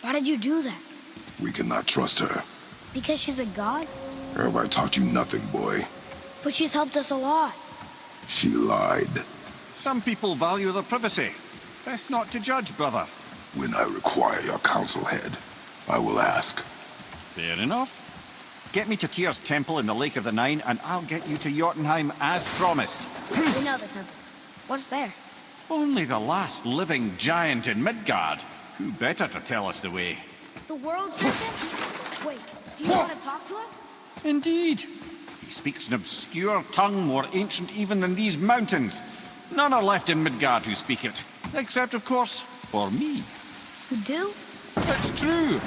Why did you do that? We cannot trust her. Because she's a god? Have I taught you nothing, boy? But she's helped us a lot. She lied. Some people value their privacy. Best not to judge, brother. When I require your council head, I will ask. Fair enough. Get me to Tyr's temple in the Lake of the Nine, and I'll get you to Jotunheim as promised. We know the temple. What's there? Only the last living giant in Midgard. Who better to tell us the way? The world serpent? Wait, do you want to talk to him? Indeed. He speaks an obscure tongue more ancient even than these mountains. None are left in Midgard who speak it. Except, of course, for me. You do? It's true.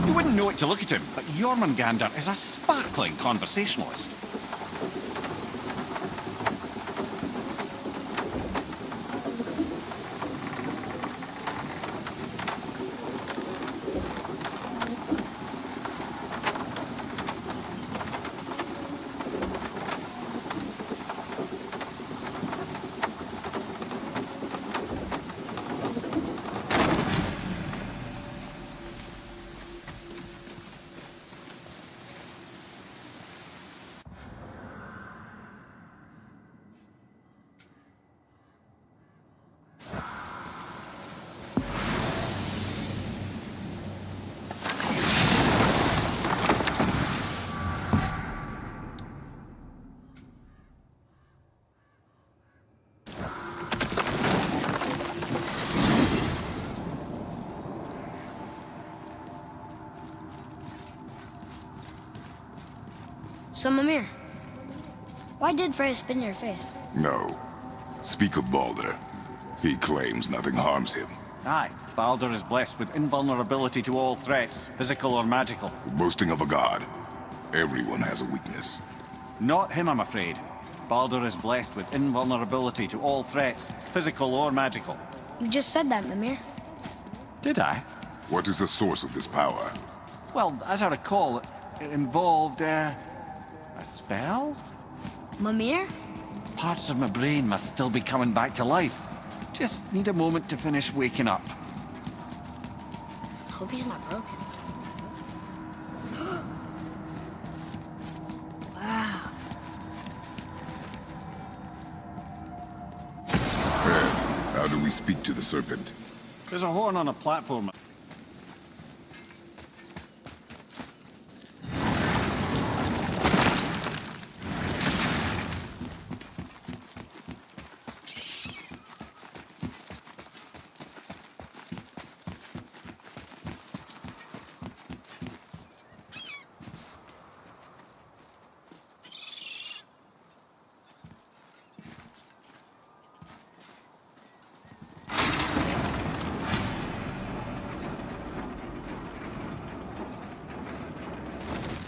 You wouldn't know it to look at him, but Jormungandr is a sparkling conversationalist. So, Mimir, why did Freya spit in your face? No. Speak of Baldur. He claims nothing harms him. Aye, Baldur is blessed with invulnerability to all threats, physical or magical. Boasting of a god. Everyone has a weakness. Not him, I'm afraid. Baldur is blessed with invulnerability to all threats, physical or magical. You just said that, Mimir. Did I? What is the source of this power? Well, as I recall, it involved, a spell? Mimir? Parts of my brain must still be coming back to life. Just need a moment to finish waking up. Hope he's not broken. Wow. How do we speak to the serpent? There's a horn on a platform.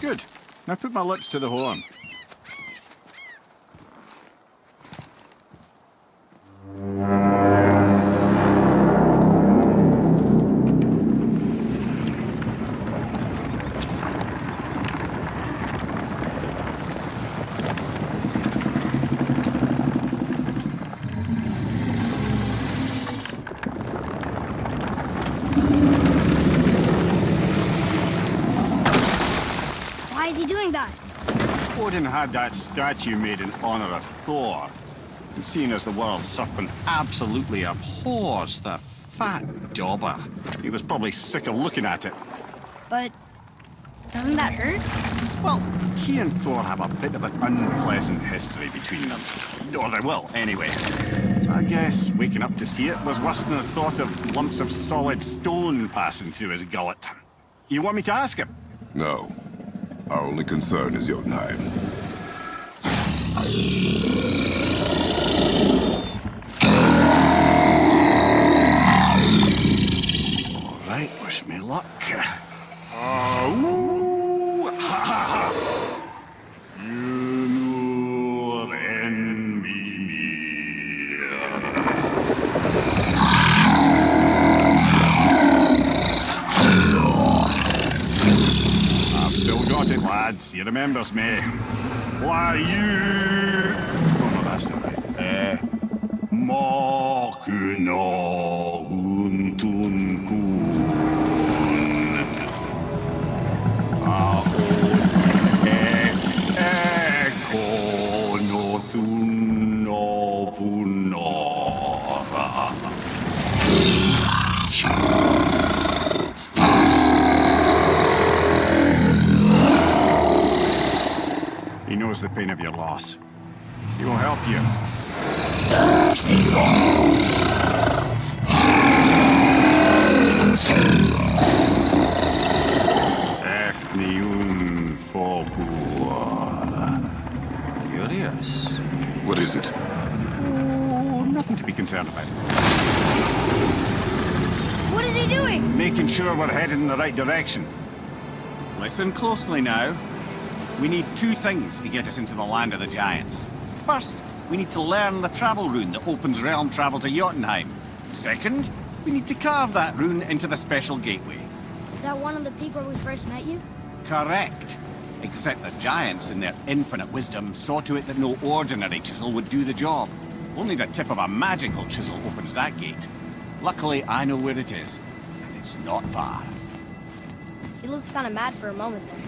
Good. Now put my lips to the horn. Why is he doing that? Odin had that statue made in honor of Thor. And seeing as the world serpent absolutely abhors the fat dauber, he was probably sick of looking at it. But doesn't that hurt? Well, he and Thor have a bit of an unpleasant history between them. Or they will, anyway. So I guess waking up to see it was worse than the thought of lumps of solid stone passing through his gullet. You want me to ask him? No. Our only concern is Jotunheim. All right, wish me luck. Ooh, ha, ha, ha. Mimir and Mimir. I've still got it, lads. He remembers me. Why, you... Oh, no, that's not right. Makuna untun kun. pain of your loss. He will help you. Efniun Fogor. Curious. What is it? Oh, nothing to be concerned about. What is he doing? Making sure we're headed in the right direction. Listen closely now. We need two things to get us into the land of the giants. First, we need to learn the travel rune that opens realm travel to Jotunheim. Second, we need to carve that rune into the special gateway. That one on the peak where we first met you? Correct. Except the giants, in their infinite wisdom, saw to it that no ordinary chisel would do the job. Only the tip of a magical chisel opens that gate. Luckily, I know where it is, and it's not far. He looked kind of mad for a moment there.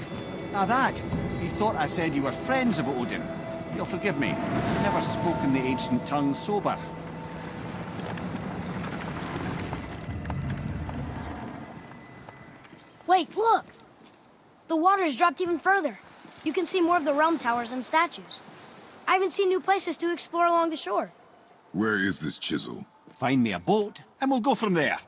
Now that, you thought I said you were friends of Odin. You'll forgive me. I've never spoken the ancient tongue sober. Wait, look! The water's dropped even further. You can see more of the realm towers and statues. I even see new places to explore along the shore. Where is this chisel? Find me a boat, and we'll go from there.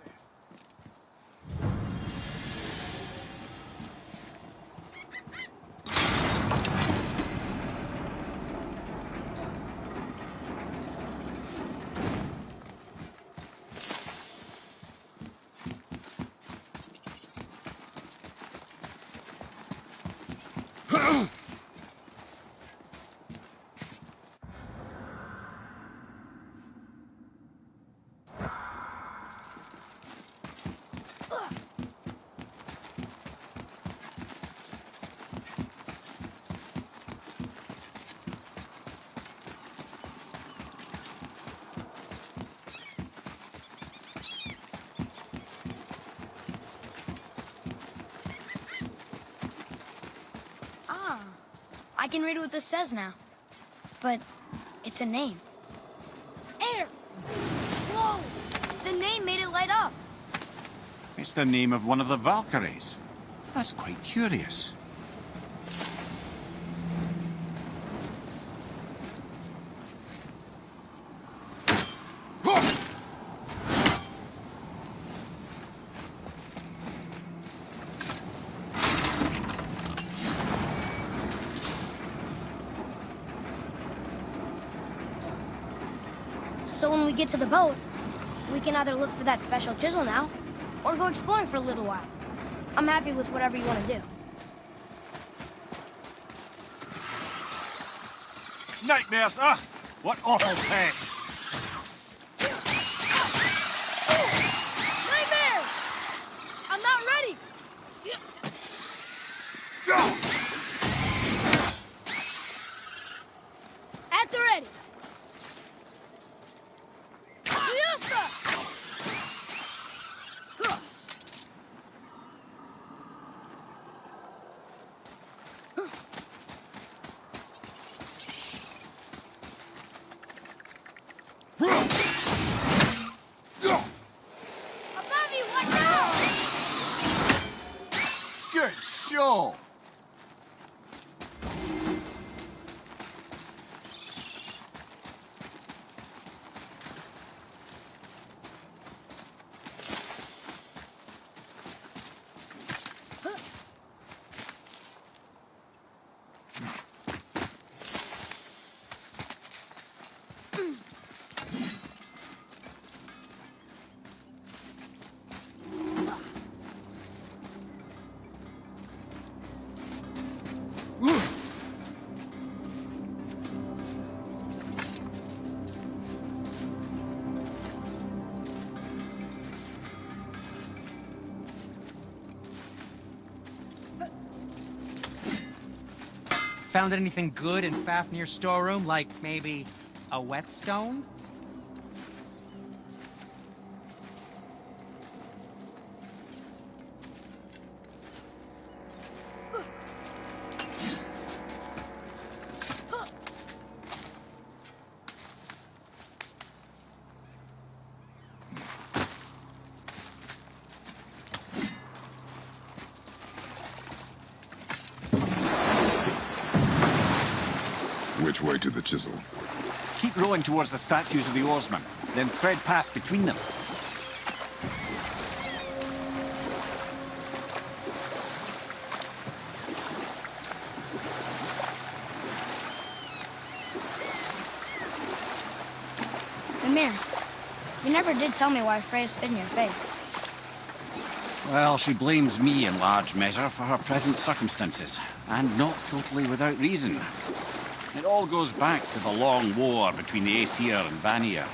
I can read what this says now. But it's a name. Air! Whoa! The name made it light up. It's the name of one of the Valkyries. That's quite curious. So when we get to the boat, we can either look for that special chisel now, or go exploring for a little while. I'm happy with whatever you want to do. Nightmares, ugh! What awful pests! Nightmare! I'm not ready! At the ready! Good show! Found anything good in Fafnir's storeroom, like maybe a whetstone? Which way to the chisel? Keep rowing towards the statues of the oarsmen, then thread past between them. Mimir, you never did tell me why Freya spit in your face. Well, she blames me in large measure for her present circumstances, and not totally without reason. It all goes back to the long war between the Aesir and Vanir.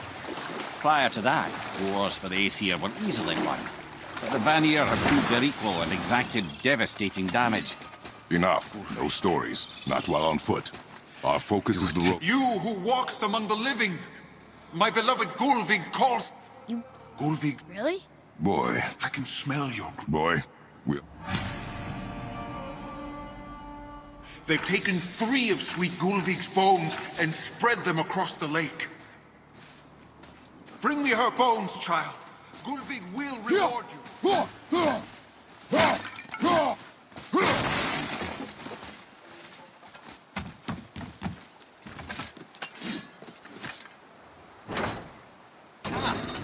Prior to that, wars for the Aesir were easily won, but the Vanir have proved their equal and exacted devastating damage. Enough. No stories. Not while on foot. Our focus is the road. You who walks among the living! My beloved Gulvig calls... You... Gulvig, Really? Boy. I can smell your... Boy. We'll... They've taken 3 of sweet Gulvig's bones and spread them across the lake. Bring me her bones, child. Gulvig will reward you.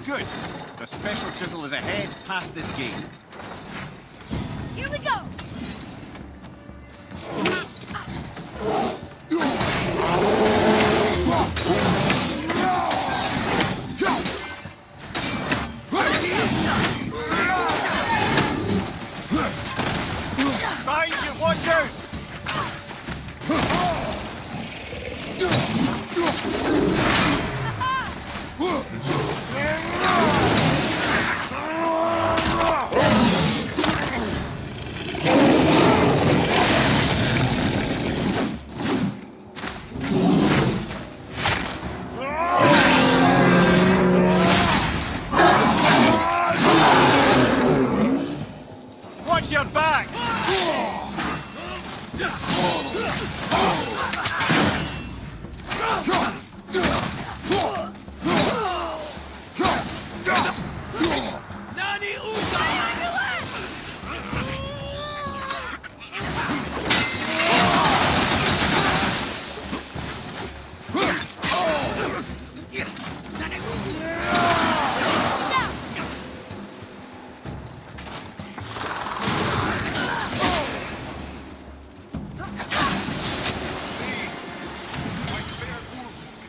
Good. The special chisel is ahead past this gate. Here we go! Behind you, watch out! Watch your back!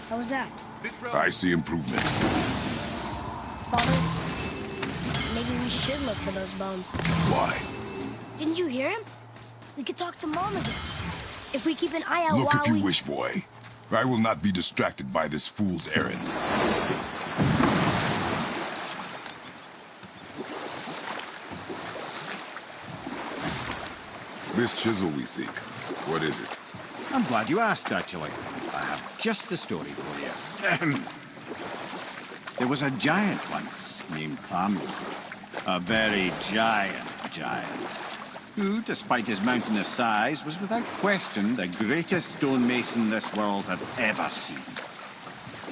How was that? I see improvement. Father? Maybe we should look for those bones. Why? Didn't you hear him? We could talk to Mom again. If we keep an eye out Look while if you we... wish, boy. I will not be distracted by this fool's errand. This chisel we seek, what is it? I'm glad you asked, actually. I have just the story for you. There was a giant once named Thor. A very giant, who, despite his mountainous size, was without question the greatest stonemason this world had ever seen.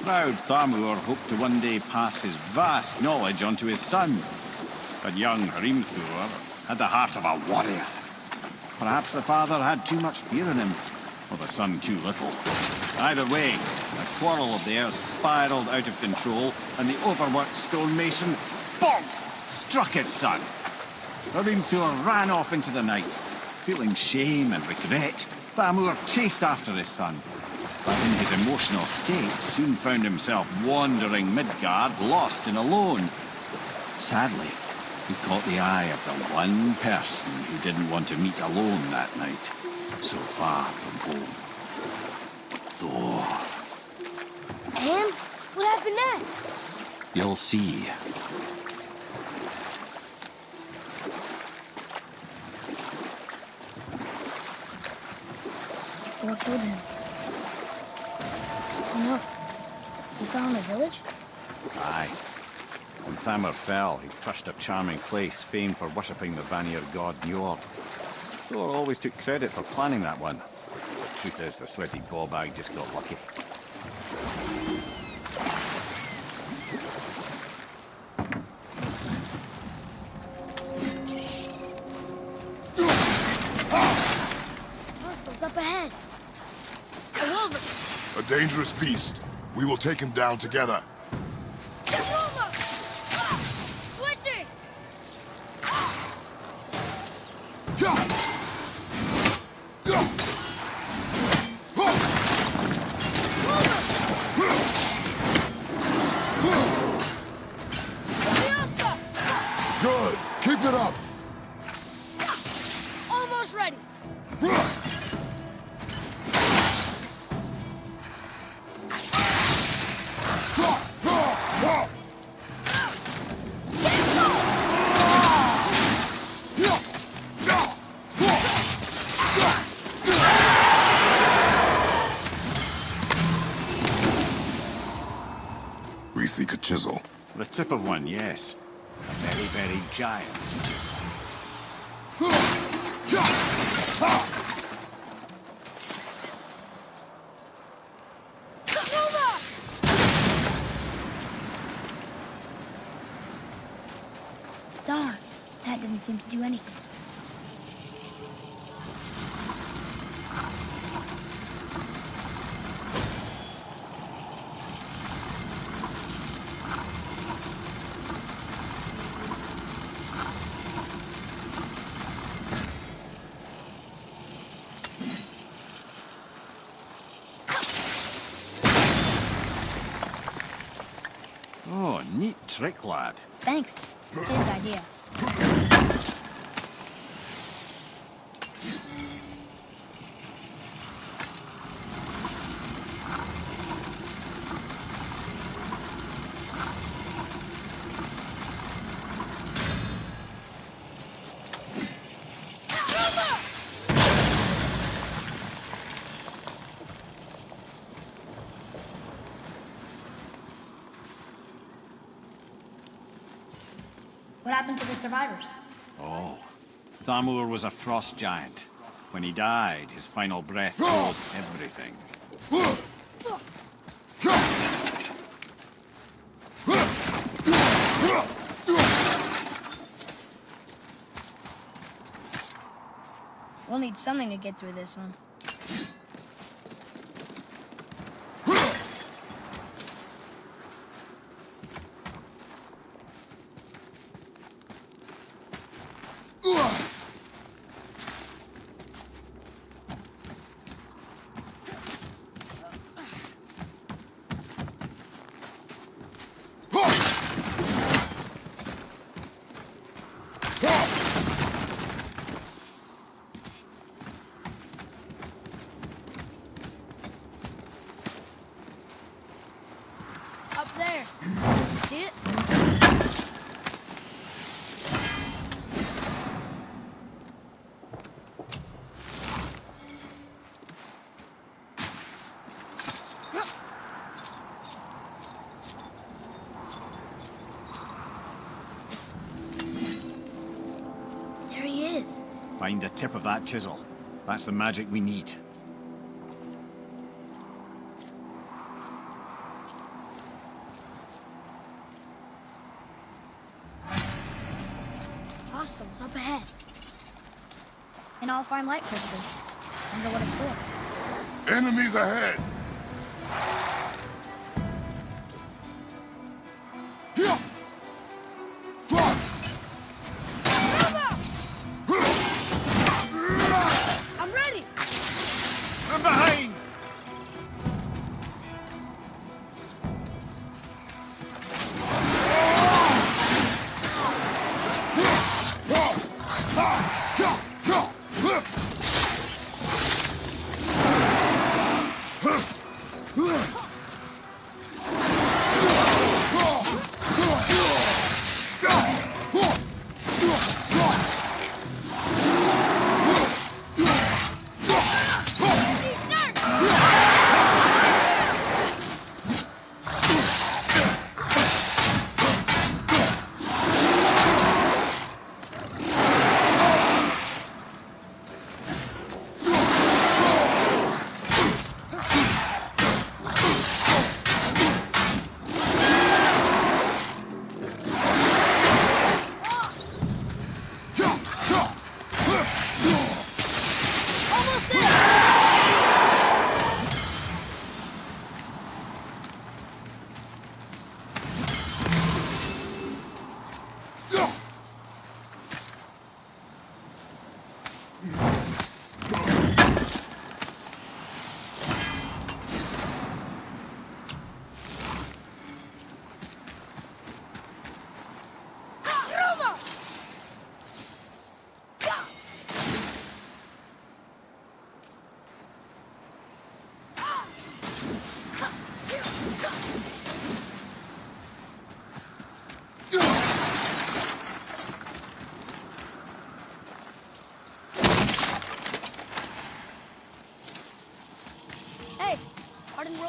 Proud Thamur hoped to one day pass his vast knowledge on to his son. But young Hrimthur had the heart of a warrior. Perhaps the father had too much fear in him, or the son too little. Either way, the quarrel of theirs spiraled out of control, and the overworked stonemason, bonk, struck his son. Hrimthur ran off into the night. Feeling shame and regret, Thamur chased after his son. But in his emotional state, soon found himself wandering Midgard, lost and alone. Sadly, he caught the eye of the one person who didn't want to meet alone that night, so far from home. Thor. And? What happened next? You'll see. Thor killed him. Oh no. He fell in the village? Aye. When Thamur fell, he crushed a charming place famed for worshipping the Vanir god Njord. Thor always took credit for planning that one. Truth is, the sweaty ballbag just got lucky. Hostiles up ahead. A wolver! dangerous beast. We will take him down together. Splinter! Good. Keep it up. Almost ready. We seek a chisel. The tip of one, yes. A very, very giant chisel. Darn, that didn't seem to do anything. Oh, neat trick, lad. Thanks. His idea. What happened to the survivors? Oh, Thamur was a frost giant. When he died, his final breath froze everything. We'll need something to get through this one. Up there. See it? There he is. Find the tip of that chisel. That's the magic we need. Hostiles up ahead. And I'll find light crystal. Wonder what it's for. Enemies ahead. I'm ready! I'm behind!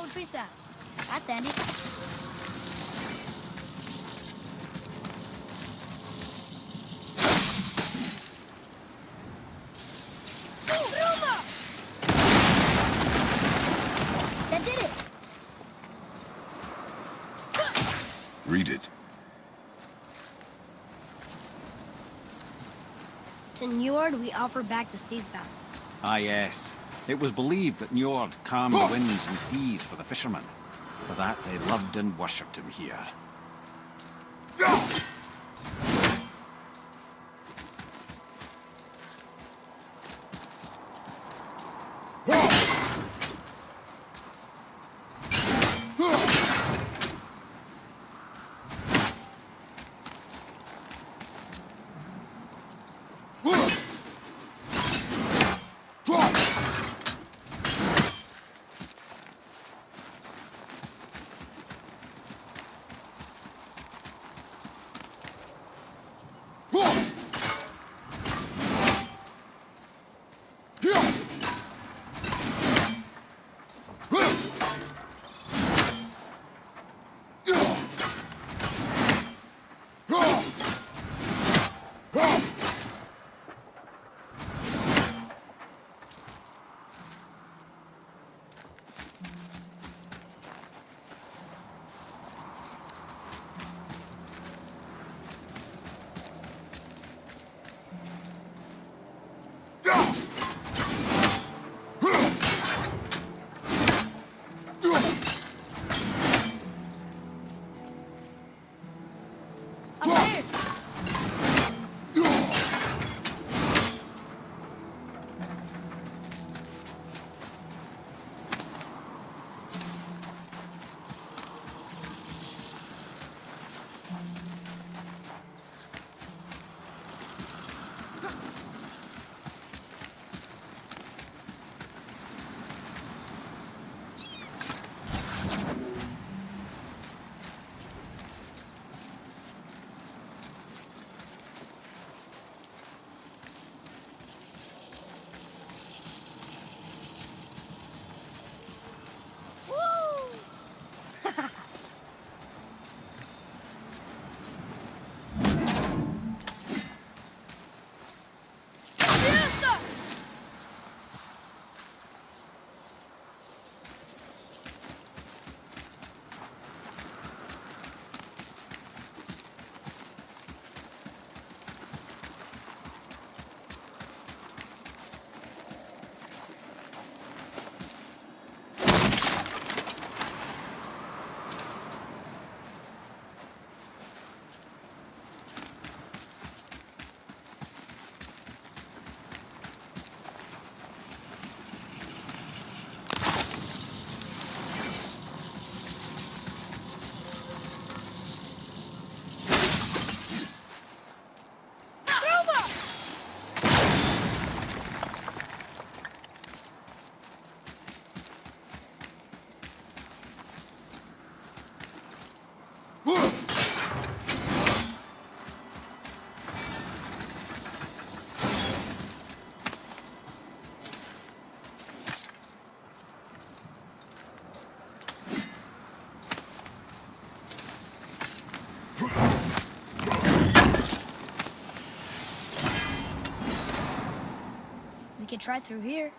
poetry sound. That's handy. That did it! Read it. To Njord, we offer back the sea's bounty. Ah, yes. It was believed that Njord calmed the winds and seas for the fishermen. For that, they loved and worshipped him here. We could try through here.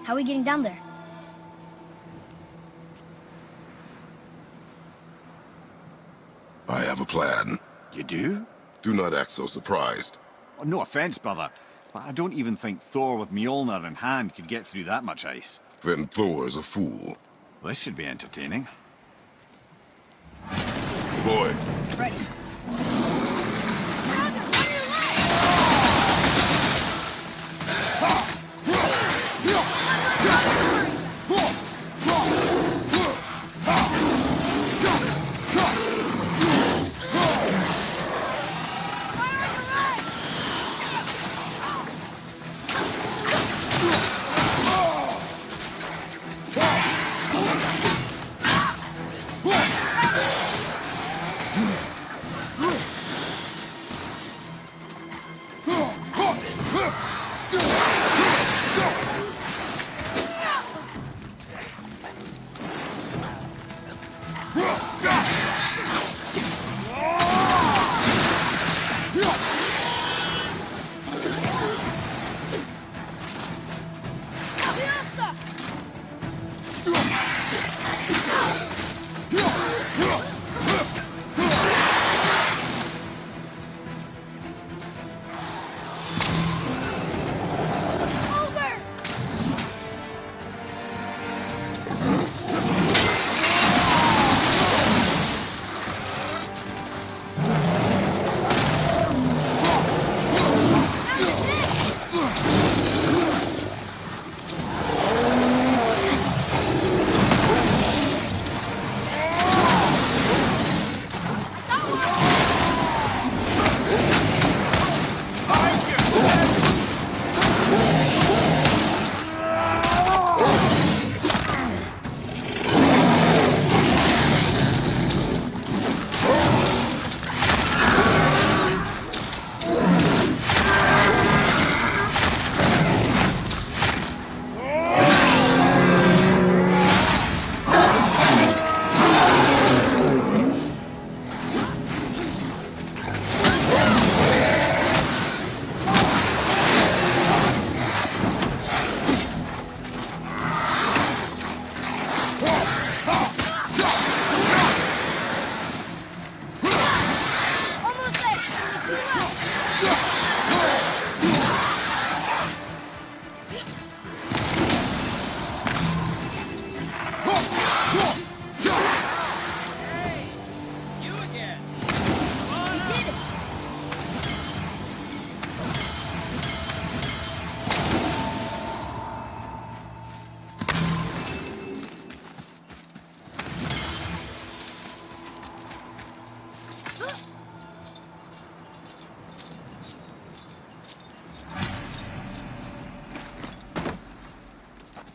How are we getting down there? I have a plan. You do? Do not act so surprised. Oh, no offense, brother, but I don't even think Thor with Mjolnir in hand could get through that much ice. Then Thor's a fool. This should be entertaining. Boy, Ready.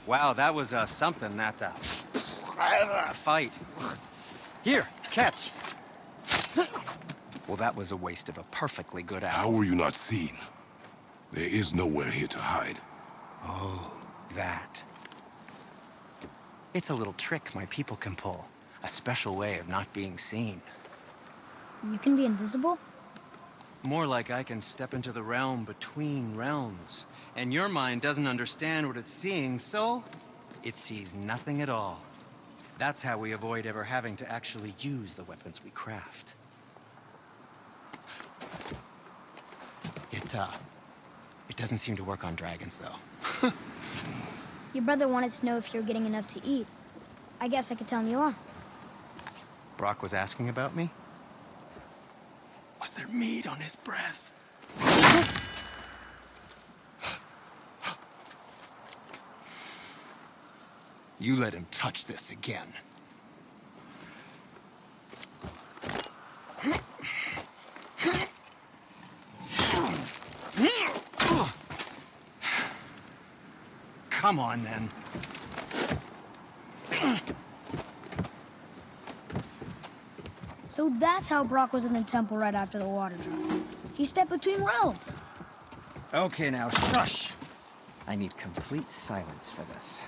Wow, that was something, that fight. Here, catch. Well, that was a waste of a perfectly good how apple. were you not seen? There is nowhere here to hide. Oh, that. It's a little trick my people can pull. A special way of not being seen. You can be invisible? More like I can step into the realm between realms. And your mind doesn't understand what it's seeing, so it sees nothing at all. That's how we avoid ever having to actually use the weapons we craft. It doesn't seem to work on dragons, though. Your brother wanted to know if you're getting enough to eat. I guess I could tell him you are. Brock was asking about me? Was there meat on his breath? You let him touch this again. Come on, then. So that's how Brock was in the temple right after the water drop. He stepped between realms. Okay, now, shush. I need complete silence for this.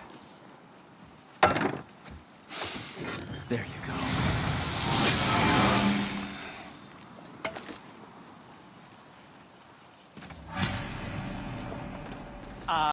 There you go.